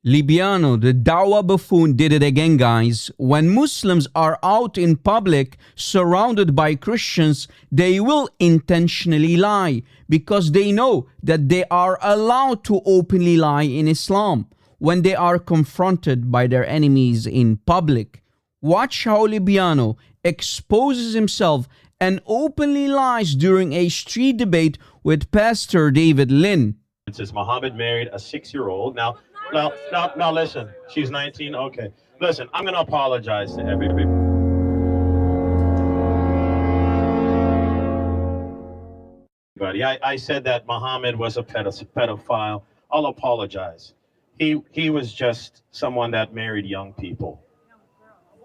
Libyano, the dawah buffoon, did it again, guys. When Muslims are out in public surrounded by Christians, they will intentionally lie because they know that they are allowed to openly lie in Islam when they are confronted by their enemies in public. Watch how Libyano exposes himself and openly lies during a street debate with Pastor David Lynn. It says Muhammad married a 6-year-old. Now, listen. She's 19. Okay. Listen, I'm going to apologize to everybody. I said that Muhammad was a pedophile. I'll apologize. He was just someone that married young people.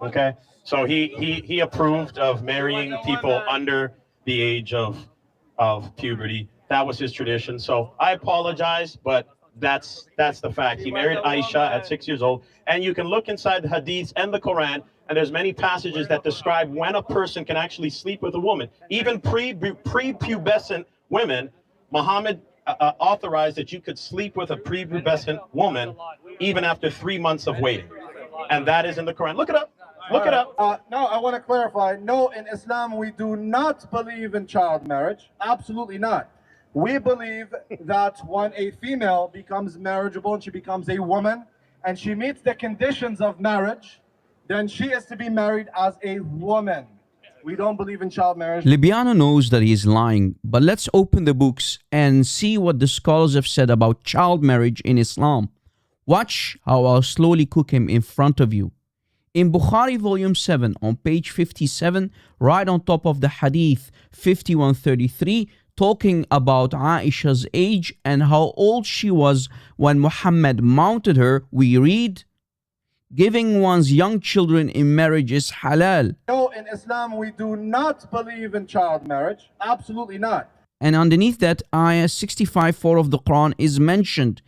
Okay? So he approved of marrying people under the age of puberty. That was his tradition. So I apologize, but that's the fact. He married Aisha at 6 years old. And you can look inside the hadiths and the Quran, and there's many passages that describe when a person can actually sleep with a woman. Even prepubescent women, Muhammad authorized that you could sleep with a prepubescent woman even after 3 months of waiting. And that is in the Quran. Look it up. Look it up. No, I want to clarify. No, in Islam, we do not believe in child marriage. Absolutely not. We believe that when a female becomes marriageable and she becomes a woman and she meets the conditions of marriage, then she is to be married as a woman. We don't believe in child marriage. Libyano knows that he is lying, but let's open the books and see what the scholars have said about child marriage in Islam. Watch how I'll slowly cook him in front of you. In Bukhari volume 7 on page 57, right on top of the hadith 5133, talking about Aisha's age and how old she was when Muhammad mounted her, we read, "Giving one's young children in marriage is halal." No, in Islam, we do not believe in child marriage. Absolutely not. And underneath that, ayah 65:4 of the Quran is mentioned.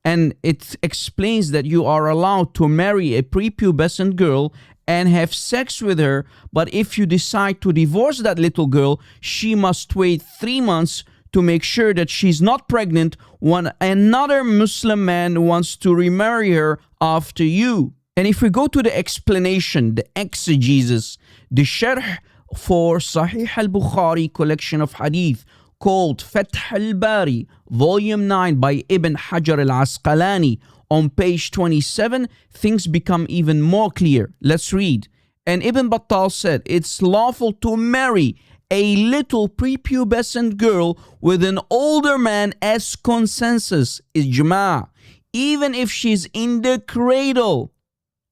And it explains that you are allowed to marry a prepubescent girl and have sex with her, but if you decide to divorce that little girl, she must wait 3 months to make sure that she's not pregnant when another Muslim man wants to remarry her after you. And if we go to the explanation, the exegesis, the sharh for Sahih al-Bukhari collection of hadith called Fath al-Bari, volume 9 by Ibn Hajar al-Asqalani, on page 27, things become even more clear. Let's read. And Ibn Battal said, it's lawful to marry a little prepubescent girl with an older man as consensus, ijma', even if she's in the cradle.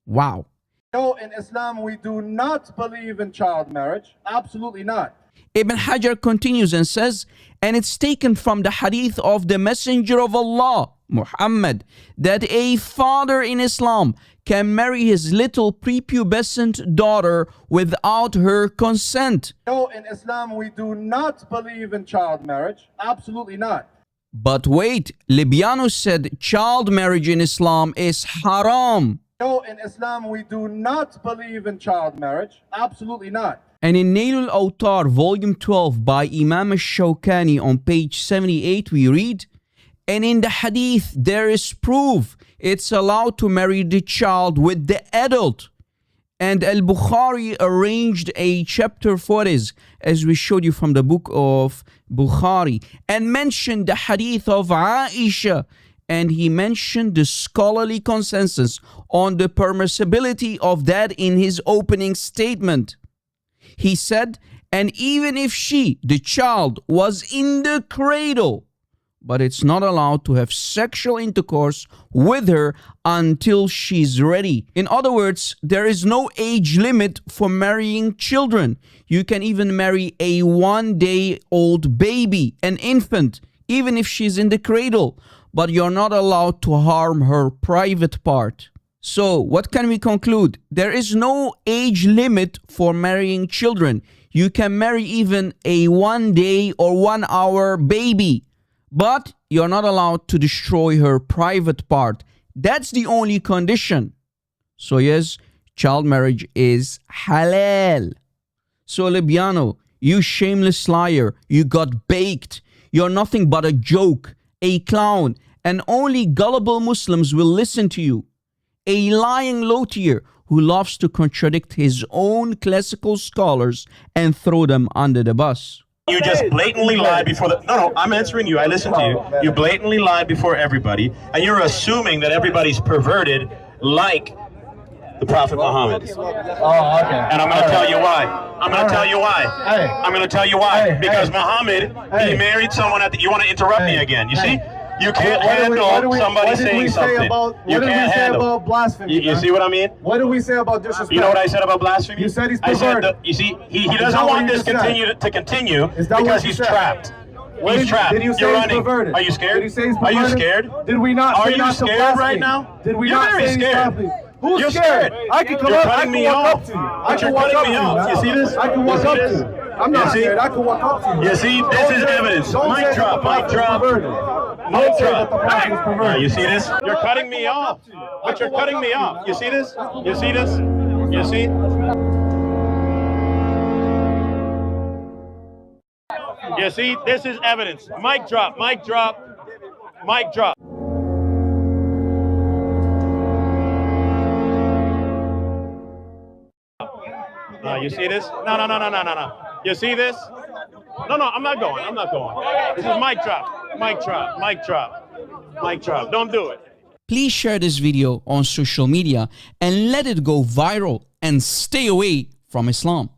Wow. No, in Islam, we do not believe in child marriage. Absolutely not. Ibn Hajar continues and says, and it's taken from the hadith of the Messenger of Allah, Muhammad, that a father in Islam can marry his little prepubescent daughter without her consent. No, in Islam, we do not believe in child marriage. Absolutely not. But wait, Libyano said child marriage in Islam is haram. No, in Islam, we do not believe in child marriage. Absolutely not. And in Nail al-Awtar, volume 12 by Imam al-Shawkani on page 78, we read, and in the hadith, there is proof it's allowed to marry the child with the adult. And al-Bukhari arranged a chapter for this, as we showed you from the book of Bukhari, and mentioned the hadith of Aisha. And he mentioned the scholarly consensus on the permissibility of that in his opening statement. He said, and even if she, the child, was in the cradle, but it's not allowed to have sexual intercourse with her until she's ready. In other words, there is no age limit for marrying children. You can even marry a 1-day-old baby, an infant, even if she's in the cradle, but you're not allowed to harm her private part. So, what can we conclude? There is no age limit for marrying children. You can marry even a 1-day or 1-hour baby, but you're not allowed to destroy her private part. That's the only condition. So yes, child marriage is halal. So Libyano, you shameless liar, you got baked. You're nothing but a joke, a clown, and only gullible Muslims will listen to you. a lying lawyer who loves to contradict his own classical scholars and throw them under the bus. You just blatantly lied before the... No, I'm answering you. I listened to you. You blatantly lied before everybody, and you're assuming that everybody's perverted like the Prophet Muhammad. Oh, okay. And I'm going to tell you why. I'm going to tell you why. I'm going to tell you why. Because Muhammad, he married someone at the... You want to interrupt me again. You see? You can't handle somebody saying something. You can't handle. About blasphemy? You see what I mean? What do we say about disrespect? You know what I said about blasphemy? You said he's I said perverted. you see, he doesn't want this to continue because he's trapped. He's trapped. Did you say You're he's running. perverted? Are you scared? Did he say he's Are you perverted? scared? Did we not? Are say you not to scared blaspheme? right now? Did we You're not very say he's scared. blaspheme? Who's You're scared? scared. I can come You're up. I cutting can me walk off. up to you. I But can you're walk cutting up me to you. off. You see this? I can You walk see up this? to you. I'm not You see? scared. I can walk up to you. You see, this is evidence. Mic drop. Mic drop. Mic drop. You see this? You're cutting me off. But you're cutting me off. You see this? You see this? You see? You see, this is evidence. Mic drop, mic drop, mic drop. You see this? No. You see this? No, I'm not going. I'm not going. This is mic drop, mic drop, mic drop, mic drop. Don't do it. Please share this video on social media and let it go viral and stay away from Islam.